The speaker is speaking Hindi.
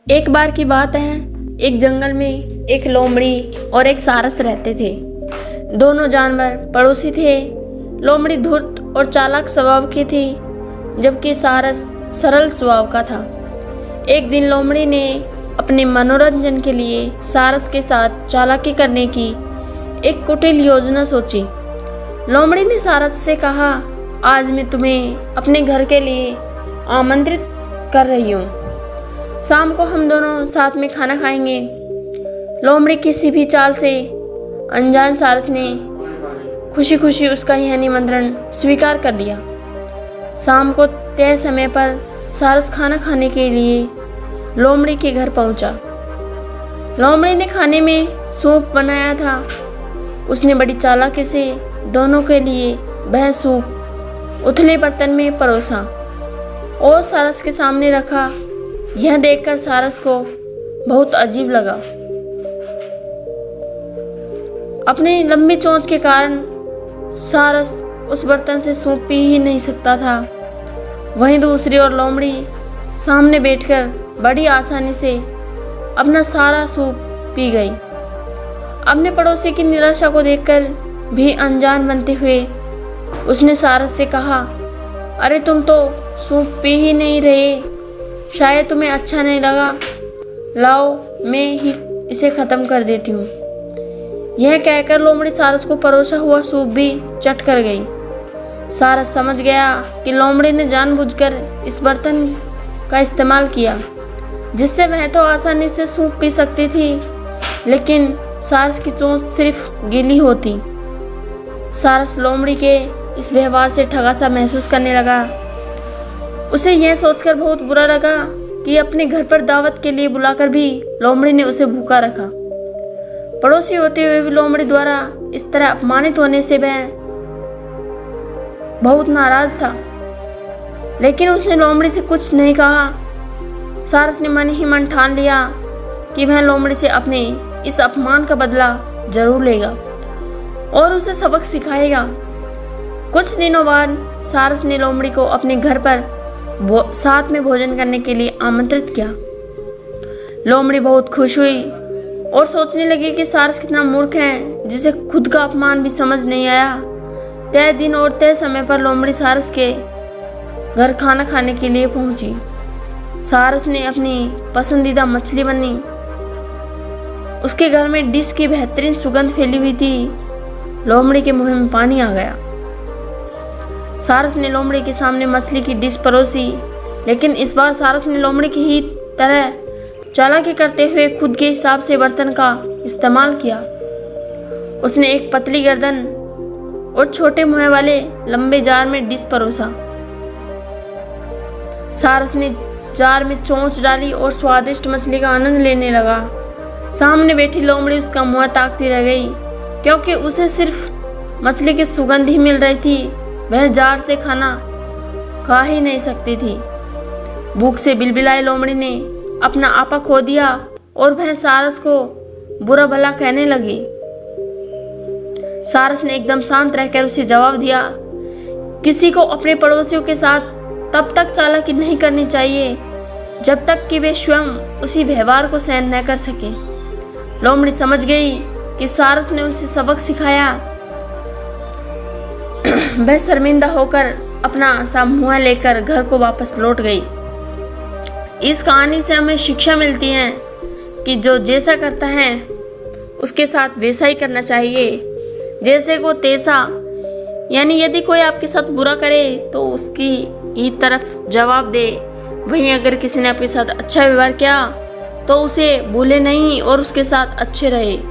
एक बार की बात है, एक जंगल में एक लोमड़ी और एक सारस रहते थे। दोनों जानवर पड़ोसी थे। लोमड़ी धूर्त और चालाक स्वभाव की थी, जबकि सारस सरल स्वभाव का था। एक दिन लोमड़ी ने अपने मनोरंजन के लिए सारस के साथ चालाकी करने की एक कुटिल योजना सोची। लोमड़ी ने सारस से कहा, आज मैं तुम्हें अपने घर के लिए आमंत्रित कर रही हूँ। शाम को हम दोनों साथ में खाना खाएंगे। लोमड़ी किसी भी चाल से अनजान सारस ने खुशी खुशी उसका यह निमंत्रण स्वीकार कर लिया। शाम को तय समय पर सारस खाना खाने के लिए लोमड़ी के घर पहुंचा। लोमड़ी ने खाने में सूप बनाया था। उसने बड़ी चालाकी से दोनों के लिए वह सूप उथले बर्तन में परोसा और सारस के सामने रखा। यह देखकर सारस को बहुत अजीब लगा। अपनी लंबी चोंच के कारण सारस उस बर्तन से सूप पी ही नहीं सकता था। वहीं दूसरी ओर लोमड़ी सामने बैठकर बड़ी आसानी से अपना सारा सूप पी गई। अपने पड़ोसी की निराशा को देखकर भी अनजान बनते हुए उसने सारस से कहा, अरे तुम तो सूप पी ही नहीं रहे, शायद तुम्हें अच्छा नहीं लगा। लाओ मैं ही इसे ख़त्म कर देती हूँ। यह कहकर लोमड़ी सारस को परोसा हुआ सूप भी चट कर गई। सारस समझ गया कि लोमड़ी ने जानबूझकर इस बर्तन का इस्तेमाल किया, जिससे वह तो आसानी से सूप पी सकती थी, लेकिन सारस की चोंच सिर्फ गीली होती। सारस लोमड़ी के इस व्यवहार से ठगा सा महसूस करने लगा। उसे यह सोचकर बहुत बुरा लगा कि अपने घर पर दावत के लिए बुलाकर भी लोमड़ी ने उसे भूखा रखा। पड़ोसी होते हुए भी लोमड़ी द्वारा इस तरह अपमानित होने से वह बहुत नाराज था, लेकिन उसने लोमड़ी से कुछ नहीं कहा। सारस ने मन ही मन ठान लिया कि वह लोमड़ी से अपने इस अपमान का बदला जरूर लेगा और उसे सबक सिखाएगा। कुछ दिनों बाद सारस ने लोमड़ी को अपने घर पर साथ में भोजन करने के लिए आमंत्रित किया। लोमड़ी बहुत खुश हुई और सोचने लगी कि सारस कितना मूर्ख है, जिसे खुद का अपमान भी समझ नहीं आया। तय दिन और तय समय पर लोमड़ी सारस के घर खाना खाने के लिए पहुंची। सारस ने अपनी पसंदीदा मछली बनी। उसके घर में डिश की बेहतरीन सुगंध फैली हुई थी। लोमड़ी के मुंह में पानी आ गया। सारस ने लोमड़ी के सामने मछली की डिश परोसी, लेकिन इस बार सारस ने लोमड़ी की ही तरह चालाकी करते हुए खुद के हिसाब से बर्तन का इस्तेमाल किया। उसने एक पतली गर्दन और छोटे मुंह वाले लंबे जार में डिश परोसा। सारस ने जार में चोंच डाली और स्वादिष्ट मछली का आनंद लेने लगा। सामने बैठी लोमड़ी उसका मुंह ताकती रह गई, क्योंकि उसे सिर्फ मछली की सुगंध ही मिल रही थी। वह जार से खाना खा ही नहीं सकती थी। भूख से बिलबिलाए लोमड़ी ने अपना आपा खो दिया और वह सारस को बुरा भला कहने लगी। सारस ने एकदम शांत रहकर उसे जवाब दिया, किसी को अपने पड़ोसियों के साथ तब तक चालाकी नहीं करनी चाहिए जब तक कि वे स्वयं उसी व्यवहार को सहन न कर सके। लोमड़ी समझ गई कि सारस ने उसे सबक सिखाया। वह शर्मिंदा होकर अपना सा मुँह लेकर घर को वापस लौट गई। इस कहानी से हमें शिक्षा मिलती है कि जो जैसा करता है उसके साथ वैसा ही करना चाहिए, जैसे को तैसा। यानी यदि कोई आपके साथ बुरा करे तो उसकी ही तरफ जवाब दे। वहीं अगर किसी ने आपके साथ अच्छा व्यवहार किया तो उसे भूले नहीं और उसके साथ अच्छे रहे।